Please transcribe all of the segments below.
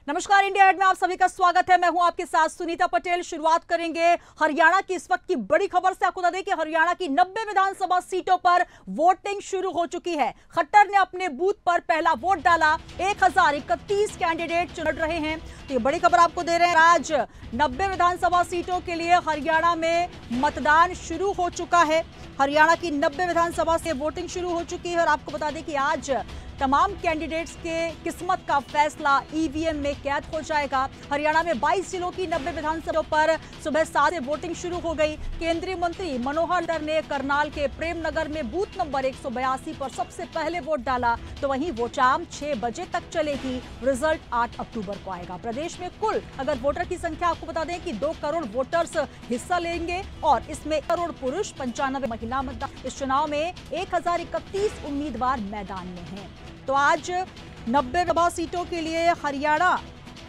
नमस्कार, India add में आप सभी का स्वागत है। मैं हूं आपके साथ सुनीता पटेल। शुरुआत करेंगे हरियाणा की इस वक्त की बड़ी खबर से। आपको बता दें कि हरियाणा की 90 विधानसभा सीटों पर वोटिंग शुरू हो चुकी है। खट्टर ने अपने बूथ पर पहला वोट डाला। 1031 कैंडिडेट चुन रहे हैं। तो ये बड़ी खबर आपको दे रहे हैं। आज 90 विधानसभा सीटों के लिए हरियाणा में मतदान शुरू हो चुका है। हरियाणा की 90 विधानसभा से वोटिंग शुरू हो चुकी है और आपको बता दें कि आज तमाम कैंडिडेट्स के किस्मत का फैसला ईवीएम में कैद हो जाएगा। हरियाणा में 22 जिलों की 90 विधानसभाओं पर सुबह 7 से वोटिंग शुरू हो गई। केंद्रीय मंत्री मनोहर लाल ने करनाल के प्रेमनगर में बूथ नंबर 182 पर सबसे पहले वोट डाला। तो वहीं वो शाम 6 बजे तक चलेगी। रिजल्ट 8 अक्टूबर को आएगा। प्रदेश में कुल अगर वोटर की संख्या आपको बता दें कि 2 करोड़ वोटर्स हिस्सा लेंगे और इसमें 1 करोड़ पुरुष, 95 महिला मतदाता। इस चुनाव में 1031 उम्मीदवार मैदान में हैं। तो आज 90 विधानसभा सीटों के लिए हरियाणा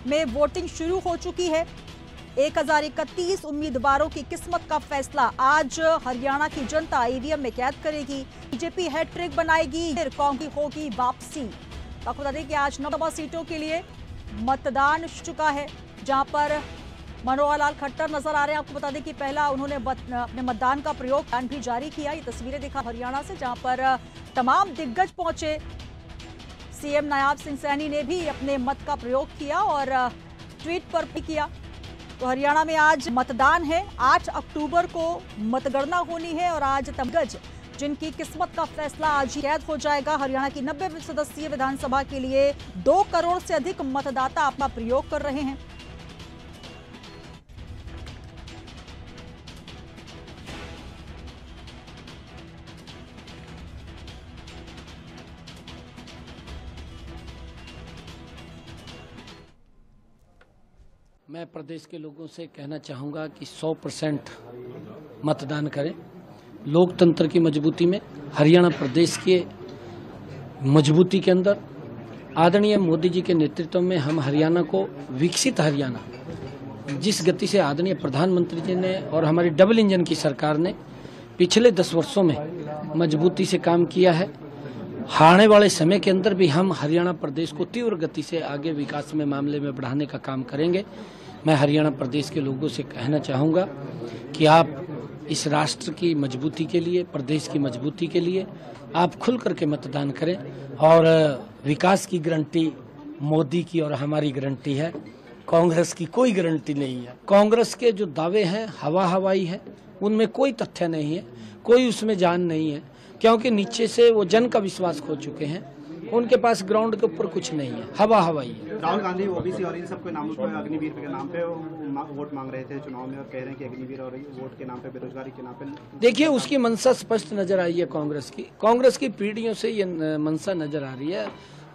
में वोटिंग शुरू हो चुकी है। 1031 उम्मीदवारों की किस्मत का फैसला आज हरियाणा की जनता ईवीएम में कैद करेगी। बीजेपी हैट्रिक बनाएगी, फिर कांग्रेस होगी वापसी। आपको बता दें कि आज 90 सीटों के लिए मतदान हो चुका है, जहां पर मनोहर लाल खट्टर नजर आ रहे हैं। आपको बता दें कि पहला उन्होंने अपने मतदान का प्रयोग भी जारी किया। ये तस्वीरें दिखा हरियाणा से, जहां पर तमाम दिग्गज पहुंचे। सीएम नायब सिंह सैनी ने भी अपने मत का प्रयोग किया और ट्वीट पर भी किया। तो हरियाणा में आज मतदान है। 8 अक्टूबर को मतगणना होनी है और आज दिग्गज जिनकी किस्मत का फैसला आज ही कैद हो जाएगा। हरियाणा की 90 सदस्यीय विधानसभा के लिए 2 करोड़ से अधिक मतदाता अपना प्रयोग कर रहे हैं। मैं प्रदेश के लोगों से कहना चाहूँगा कि 100% मतदान करें। लोकतंत्र की मजबूती में, हरियाणा प्रदेश के मजबूती के अंदर आदरणीय मोदी जी के नेतृत्व में हम हरियाणा को विकसित हरियाणा, जिस गति से आदरणीय प्रधानमंत्री जी ने और हमारी डबल इंजन की सरकार ने पिछले 10 वर्षों में मजबूती से काम किया है, आने वाले समय के अंदर भी हम हरियाणा प्रदेश को तीव्र गति से आगे विकास में मामले में बढ़ाने का काम करेंगे। मैं हरियाणा प्रदेश के लोगों से कहना चाहूँगा कि आप इस राष्ट्र की मजबूती के लिए, प्रदेश की मजबूती के लिए आप खुल करके मतदान करें। और विकास की गारंटी मोदी की और हमारी गारंटी है, कांग्रेस की कोई गारंटी नहीं है। कांग्रेस के जो दावे हैं हवाई है, उनमें कोई तथ्य नहीं है, कोई उसमें जान नहीं है, क्योंकि नीचे से वो जन का विश्वास खो चुके हैं। उनके पास ग्राउंड के ऊपर कुछ नहीं है, हवाई है। राहुल गांधी ओबीसी और इन सबके नामों पर, अग्निवीर के नाम पे वोट मांग रहे थे चुनाव में और कह रहे हैं कि अग्निवीर और वोट के नाम पे, बेरोजगारी के नाम पे। देखिए, उसकी मंशा स्पष्ट नजर आई है। कांग्रेस की पीढ़ियों से ये मंशा नजर आ रही है।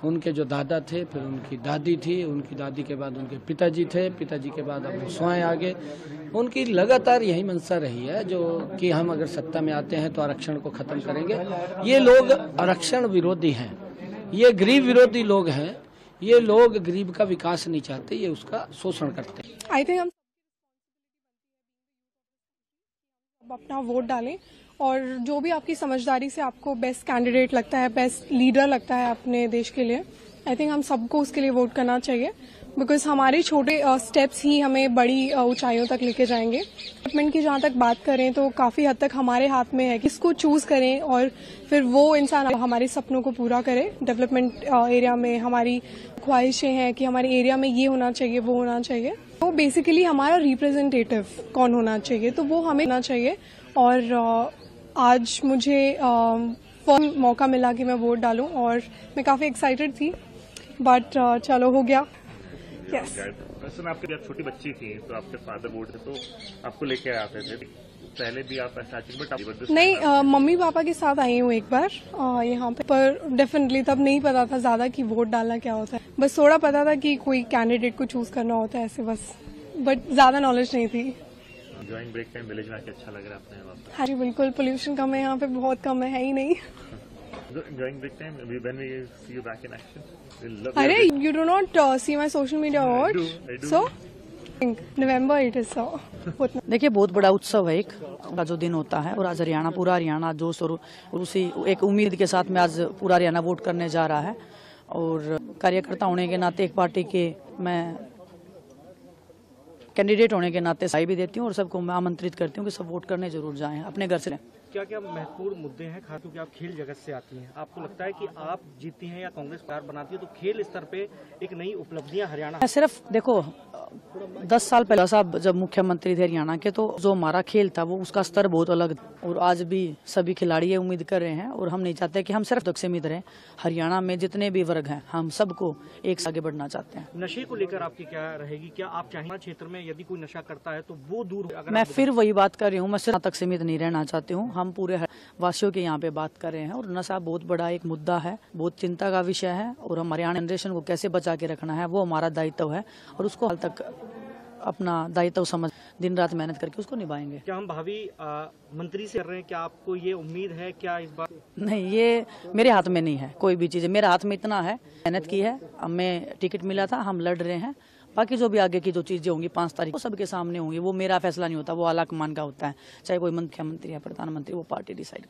उनके जो दादा थे, फिर उनकी दादी थी, उनकी दादी के बाद उनके पिताजी थे, पिताजी के बाद अब स्वयं आगे। उनकी लगातार यही मंशा रही है जो कि हम अगर सत्ता में आते हैं तो आरक्षण को खत्म करेंगे। ये लोग आरक्षण विरोधी हैं, ये गरीब विरोधी लोग हैं। ये लोग गरीब का विकास नहीं चाहते, ये उसका शोषण करते हैं। आई थिंक हम अपना वोट डालें और जो भी आपकी समझदारी से आपको बेस्ट कैंडिडेट लगता है, बेस्ट लीडर लगता है अपने देश के लिए, आई थिंक हम सबको उसके लिए वोट करना चाहिए। बिकॉज हमारे छोटे स्टेप्स ही हमें बड़ी ऊंचाइयों तक लेके जाएंगे। डेवलपमेंट की जहाँ तक बात करें तो काफ़ी हद तक हमारे हाथ में है कि इसको चूज़ करें और फिर वो इंसान हमारे सपनों को पूरा करे। डेवलपमेंट एरिया में हमारी ख्वाहिशें हैं कि हमारे एरिया में ये होना चाहिए, वो होना चाहिए। तो बेसिकली हमारा रिप्रेजेंटेटिव कौन होना चाहिए, तो वो हमें होना चाहिए। और आज मुझे फर्म मौका मिला कि मैं वोट डालूं और मैं काफ़ी एक्साइटेड थी, बट चलो हो गया। Yes. वैसे आपकी जब छोटी बच्ची थी तो आपके फादर वोट थे तो आपको लेके आते थे, पहले भी आप ऐसा नहीं, मम्मी पापा के साथ आई हूँ एक बार यहाँ पे, पर डेफिनेटली तब नहीं पता था ज्यादा कि वोट डालना क्या होता है। बस थोड़ा पता था कि कोई कैंडिडेट को चूज करना होता है ऐसे बस, बट ज्यादा नॉलेज नहीं थी। एंजॉयिंग ब्रेक टाइम विलेज में आके अच्छा लग रहा है आपने? हाँ जी बिल्कुल, पोल्यूशन कम है यहाँ पे, बहुत कम है ही नहीं। Enjoying break time when we see you back in action? अरे you do not see my social media or so? November it is so. देखिए, बहुत बड़ा उत्सव है एक का जो दिन होता है और आज हरियाणा, पूरा हरियाणा जोश और उसी एक उम्मीद के साथ में आज पूरा हरियाणा वोट करने जा रहा है। और कार्यकर्ता होने के नाते एक पार्टी के मैं कैंडिडेट होने के नाते साई भी देती हूँ और सबको मैं आमंत्रित करती हूँ कि सब वोट करने जरूर जाएं अपने घर से। क्या क्या महत्वपूर्ण मुद्दे हैं, खास क्योंकि आप खेल जगत से आती हैं, आपको लगता है कि आप जीतती हैं या कांग्रेस सरकार बनाती है तो खेल स्तर पे एक नई उपलब्धियां हरियाणा? सिर्फ देखो 10 साल पहले साहब जब मुख्यमंत्री थे हरियाणा के, तो जो हमारा खेल था वो उसका स्तर बहुत अलग था और आज भी सभी खिलाड़ी ये उम्मीद कर रहे हैं और हम नहीं चाहते कि हम सिर्फ तक सीमित रहें। हरियाणा में जितने भी वर्ग हैं हम सबको एक साथ आगे बढ़ना चाहते हैं। नशे को लेकर आपकी क्या रहेगी, क्या आप चाहेंगे क्षेत्र में यदि कोई नशा करता है तो वो दूर? मैं फिर वही बात कर रही हूँ, मैं सिर्फ तक सीमित नहीं रहना चाहती हूँ। हम पूरे वासियों के यहाँ पे बात कर रहे हैं और नशा बहुत बड़ा एक मुद्दा है, बहुत चिंता का विषय है और हम हरियाणा जनरेशन को कैसे बचा के रखना है वो हमारा दायित्व है और उसको हाल तक अपना दायित्व समझ दिन रात मेहनत करके उसको निभाएंगे। क्या हम भावी मंत्री से कर रहे हैं, क्या आपको ये उम्मीद है क्या इस बार? नहीं, ये मेरे हाथ में नहीं है कोई भी चीज़, मेरे हाथ में इतना है मेहनत की है, हमें टिकट मिला था, हम लड़ रहे हैं। बाकी जो भी आगे की जो चीजें होंगी 5 तारीख को सबके सामने होंगी, वो मेरा फैसला नहीं होता, वो आलाकमान का होता है, चाहे कोई मुख्यमंत्री या प्रधानमंत्री, वो पार्टी डिसाइड।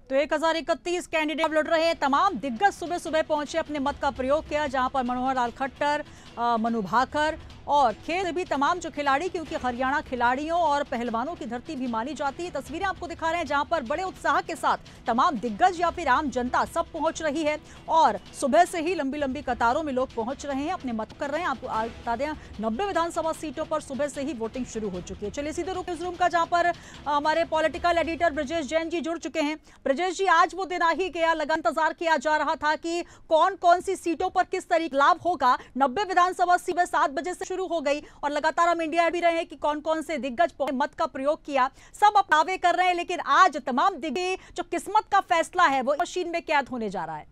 तो 1031 कैंडिडेट लड़ रहे हैं। तमाम दिग्गज सुबह सुबह पहुंचे, अपने मत का प्रयोग किया, जहां पर मनोहर लाल खट्टर, मनु भाकर और खेल भी तमाम जो खिलाड़ी, क्योंकि हरियाणा खिलाड़ियों और पहलवानों की धरती भी मानी जाती है। तस्वीरें आपको दिखा रहे हैं जहां पर बड़े उत्साह के साथ तमाम दिग्गज या फिर आम जनता सब पहुंच रही है और सुबह से ही लंबी लंबी कतारों में लोग पहुंच रहे हैं, अपने मत कर रहे हैं। आपको बता दें 90 विधानसभा सीटों पर सुबह से ही वोटिंग शुरू हो चुकी है। चलिए सीधे रुक न्यूज रूम का, जहां पर हमारे पॉलिटिकल एडिटर ब्रजेश जैन जी जुड़ चुके हैं। ब्रजेश जी, आज वो दिन आ ही गया, लगा इंतजार किया जा रहा था कि कौन कौन सी सीटों पर किस तरीके लाभ होगा। 90 विधानसभा सुबह 7 बजे से शुरू हो गई और लगातार हम इंडिया भी रहे हैं कि कौन कौन से दिग्गज मत का प्रयोग किया, सब अब दावे कर रहे हैं। लेकिन आज तमाम दिग्गज जो किस्मत का फैसला है वो मशीन में कैद होने जा रहा है।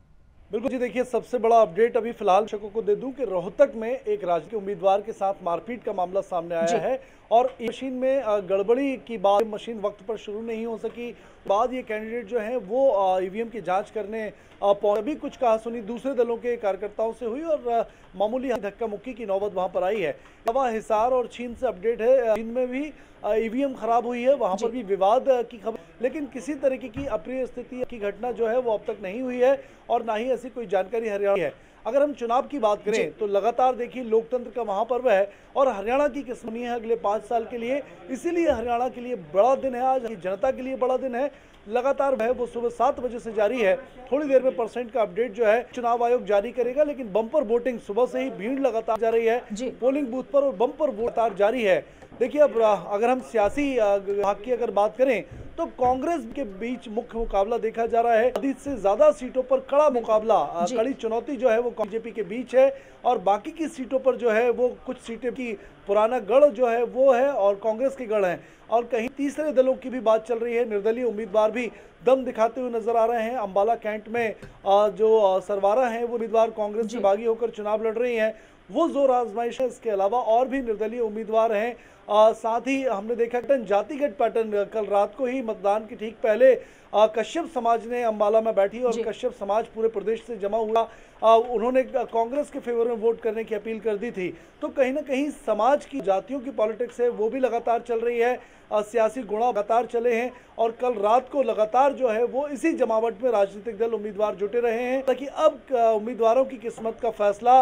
बिल्कुल जी, देखिए सबसे बड़ा अपडेट अभी फिलहाल दर्शकों को दे दूं कि रोहतक में एक राजनीतिक उम्मीदवार के साथ मारपीट का मामला सामने आया है और मशीन में गड़बड़ी की बात, मशीन वक्त पर शुरू नहीं हो सकी, बाद ये कैंडिडेट जो है वो ईवीएम की जांच करने अभी कुछ कहासुनी दूसरे दलों के कार्यकर्ताओं से हुई और मामूली धक्का मुक्की की नौबत वहां पर आई है। नवा हिसार और चीन से अपडेट है, चीन में भी ईवीएम खराब हुई है, वहां पर भी विवाद की खबर, लेकिन किसी तरीके की अप्रिय स्थिति की घटना जो है वो अब तक नहीं हुई है और ना ही ऐसी कोई जानकारी हरियाणा है। अगर हम चुनाव की बात करें तो लगातार देखिए लोकतंत्र का महापर्व है और हरियाणा की किस्मत है अगले 5 साल के लिए, इसीलिए हरियाणा के लिए बड़ा दिन है आज, जनता के लिए बड़ा दिन है। लगातार है वो सुबह 7 बजे से जारी है, थोड़ी देर में परसेंट का अपडेट जो है चुनाव आयोग जारी करेगा, लेकिन बम्पर वोटिंग सुबह से ही भीड़ लगातार जा रही है पोलिंग बूथ पर और बम्पर वोट लगातार जारी है। देखिए अब अगर हम सियासी भाग की अगर बात करें तो कांग्रेस के बीच मुख्य मुकाबला देखा जा रहा है, आधी से ज्यादा सीटों पर कड़ा मुकाबला, कड़ी चुनौती जो है वो बीजेपी के बीच है और बाकी की सीटों पर जो है वो कुछ सीटें की पुराना गढ़ जो है वो है और कांग्रेस के गढ़ हैं और कहीं तीसरे दलों की भी बात चल रही है। निर्दलीय उम्मीदवार भी दम दिखाते हुए नजर आ रहे हैं। अंबाला कैंट में जो सरवारा हैं वो उम्मीदवार कांग्रेस से बागी होकर चुनाव लड़ रही हैं, वो जोर आजमाइश है। इसके अलावा और भी निर्दलीय उम्मीदवार हैं। साथ ही हमने देखा जातिगत पैटर्न, कल रात को ही मतदान के ठीक पहले कश्यप समाज ने अंबाला में बैठी और कश्यप समाज पूरे प्रदेश से जमा हुआ, उन्होंने कांग्रेस के फेवर में वोट करने की अपील कर दी थी। तो कहीं ना कहीं समाज की, जातियों की पॉलिटिक्स है वो भी लगातार चल रही है, सियासी गुणा लगातार चले हैं और कल रात को लगातार जो है वो इसी जमावट में राजनीतिक दल उम्मीदवार जुटे रहे हैं, ताकि अब उम्मीदवारों की किस्मत का फैसला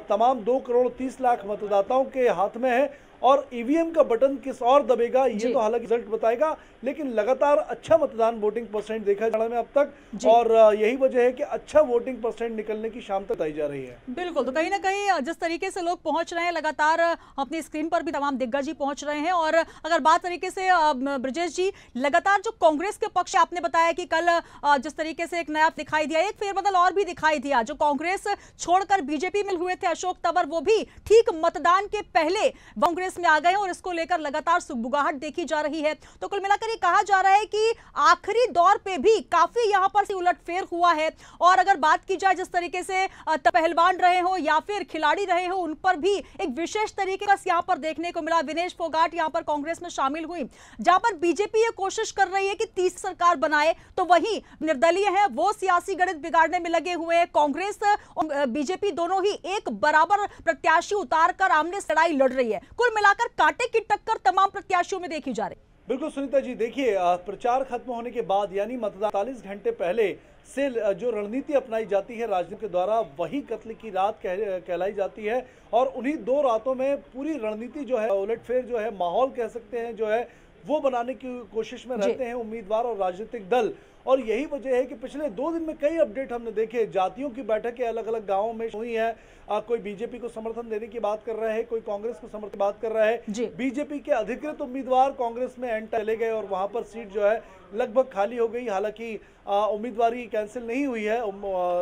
तमाम 2 करोड़ 30 लाख मतदाताओं के हाथ में है और ईवीएम का बटन किस और दबेगा ये तो हालांकि रिजल्ट बताएगा, लेकिन लगातार अच्छा मतदान वोटिंग परसेंट देखा जा रहा है अब तक और यही वजह है कि अच्छा वोटिंग परसेंट निकलने की शाम तक बताई जा रही है। बिल्कुल, तो कहीं ना कहीं जिस तरीके से लोग पहुंच रहे हैं, लगातार अपनी स्क्रीन पर भी तमाम दिग्गज ही पहुंच रहे हैं। और अगर बात तरीके से ब्रजेश जी, लगातार जो कांग्रेस के पक्ष आपने बताया कि कल जिस तरीके से एक नया दिखाई दिया, एक फेरबदल और भी दिखाई दिया, जो कांग्रेस छोड़कर बीजेपी में हुए थे अशोक तंवर, वो भी ठीक मतदान के पहले कांग्रेस में आ गए और इसको लेकर लगातार सुगबुगाहट देखी जा रही है। तो कुल मिलाकर ये कहा जा रहा है कि आखिरी दौर पे भी काफी यहां पर से उलटफेर हुआ है। और अगर बात की जाए जिस तरीके से पहलवान रहे हो या फिर खिलाड़ी रहे हो, उन पर भी एक विशेष तरीके का यहां पर देखने को मिला। विनेश फोगाट यहां पर कांग्रेस में शामिल हुई, जहां पर बीजेपी ये कोशिश कर रही है कि तीसरी सरकार बनाए, तो वहीं निर्दलीय है वो सियासी गणित बिगाड़ने में लगे हुए हैं। कांग्रेस और बीजेपी दोनों ही एक बराबर प्रत्याशी उतारकर आमने लड़ाई लड़ रही है। कुल मिलाकर कांटे की टक्कर तमाम प्रत्याशियों में देखी जा रही है। बिल्कुल सुनीता जी, देखिए प्रचार खत्म होने के बाद यानी मतदान 48 घंटे पहले से जो रणनीति अपनाई जाती है राजनीति के द्वारा, वही कत्ल की रात कहलाई जाती है। और उन्हीं 2 रातों में पूरी रणनीति जो है, उलटफेर जो है, माहौल कह सकते हैं जो है, वो बनाने की कोशिश में रहते हैं उम्मीदवार और राजनीतिक दल। और यही वजह है कि पिछले 2 दिन में कई अपडेट हमने देखे। जातियों की बैठकें अलग अलग गांवों में हुई है। कोई बीजेपी को समर्थन देने की बात कर रहा है, कोई कांग्रेस को समर्थन बात कर रहा है। बीजेपी के अधिकृत उम्मीदवार कांग्रेस में एंटर चले गए और वहां पर सीट जो है लगभग खाली हो गई। हालांकि उम्मीदवारी कैंसिल नहीं हुई है,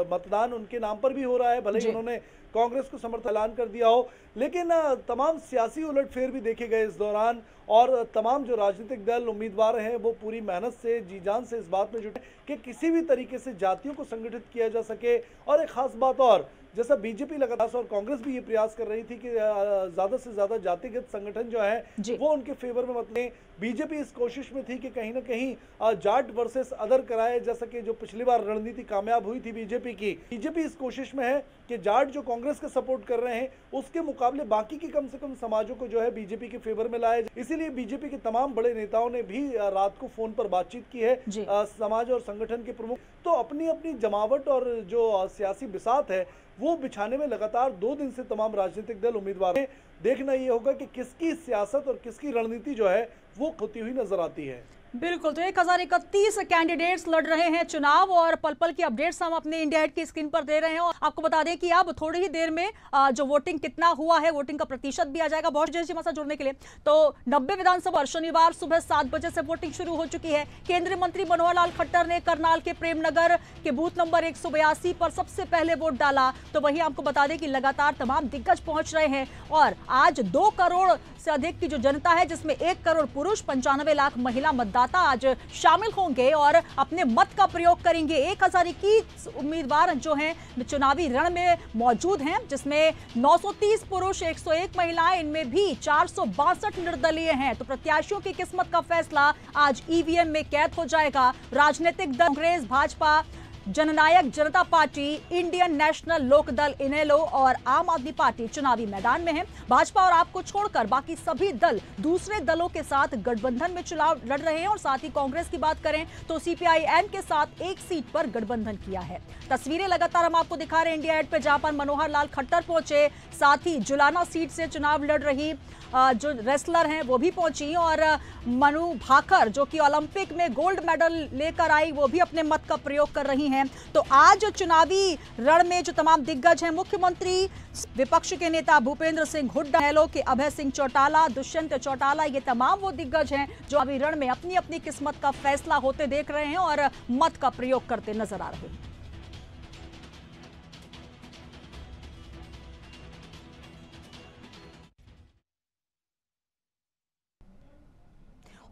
मतदान उनके नाम पर भी हो रहा है, भले ही उन्होंने कांग्रेस को समर्थन ऐलान कर दिया हो। लेकिन तमाम सियासी उलटफेर भी देखे गए इस दौरान, और तमाम जो राजनीतिक दल उम्मीदवार हैं वो पूरी मेहनत से, जी जान से इस बात में जुटे कि किसी भी तरीके से जातियों को संगठित किया जा सके। और एक खास बात और, जैसा बीजेपी लगातार और कांग्रेस भी ये प्रयास कर रही थी कि ज्यादा से ज्यादा जातिगत संगठन जो है वो उनके फेवर में मतलब, बीजेपी इस कोशिश में थी कि कहीं ना कहीं जाट वर्सेस अदर कराए, जैसा कि जो पिछली बार रणनीति कामयाब हुई थी बीजेपी की। बीजेपी इस कोशिश में है कि जाट जो कांग्रेस का सपोर्ट कर रहे हैं उसके मुकाबले बाकी की कम से कम समाजों को जो है बीजेपी के फेवर में लाए। इसीलिए बीजेपी के तमाम बड़े नेताओं ने भी रात को फोन पर बातचीत की है समाज और संगठन के प्रमुख। तो अपनी अपनी जमावट और जो सियासी बिसात है वो बिछाने में लगातार 2 दिन से तमाम राजनीतिक दल उम्मीदवार हैं। देखना ये होगा कि किसकी सियासत और किसकी रणनीति जो है वो होती हुई नजर आती है। बिल्कुल, तो 1031 कैंडिडेट्स लड़ रहे हैं चुनाव, और पल पल की अपडेट्स हम अपने इंडिया हेड की स्क्रीन पर दे रहे हैं। और आपको बता दें कि अब थोड़ी ही देर में जो वोटिंग कितना हुआ है, वोटिंग का प्रतिशत भी आ जाएगा। बहुत जैसे हमारे साथ जुड़ने के लिए, तो 90 विधानसभा शनिवार सुबह 7 बजे से वोटिंग शुरू हो चुकी है। केंद्रीय मंत्री मनोहर लाल खट्टर ने करनाल के प्रेमनगर के बूथ नंबर 182 पर सबसे पहले वोट डाला। तो वही आपको बता दें कि लगातार तमाम दिग्गज पहुंच रहे हैं, और आज 2 करोड़ से अधिक की जो जनता है, जिसमें 1 करोड़ पुरुष, 95 लाख महिला मतदाता आज शामिल होंगे और अपने मत का प्रयोग करेंगे। 1021 उम्मीदवार जो हैं चुनावी रण में मौजूद हैं, जिसमें 930 पुरुष, 101 महिलाएं, इनमें भी 462 निर्दलीय हैं। तो प्रत्याशियों की किस्मत का फैसला आज ईवीएम में कैद हो जाएगा। राजनीतिक दल कांग्रेस, भाजपा, जननायक जनता पार्टी, इंडियन नेशनल लोकदल इनेलो और आम आदमी पार्टी चुनावी मैदान में है। भाजपा और आप को छोड़कर बाकी सभी दल दूसरे दलों के साथ गठबंधन में चुनाव लड़ रहे हैं। और साथ ही कांग्रेस की बात करें तो सीपीआई-एम के साथ 1 सीट पर गठबंधन किया है। तस्वीरें लगातार हम आपको दिखा रहे हैं इंडिया हेड पे, जहां पर मनोहर लाल खट्टर पहुंचे, साथ ही जुलाना सीट से चुनाव लड़ रही जो रेसलर हैं वो भी पहुंची, और मनु भाकर जो कि ओलंपिक में गोल्ड मेडल लेकर आई, वो भी अपने मत का प्रयोग कर रही हैं। तो आज चुनावी रण में जो तमाम दिग्गज हैं, मुख्यमंत्री, विपक्ष के नेता भूपेंद्र सिंह हुड्डा, इनेलो के अभय सिंह चौटाला, दुष्यंत चौटाला, ये तमाम वो दिग्गज हैं जो अभी रण में अपनी अपनी किस्मत का फैसला होते देख रहे हैं और मत का प्रयोग करते नजर आ रहे हैं।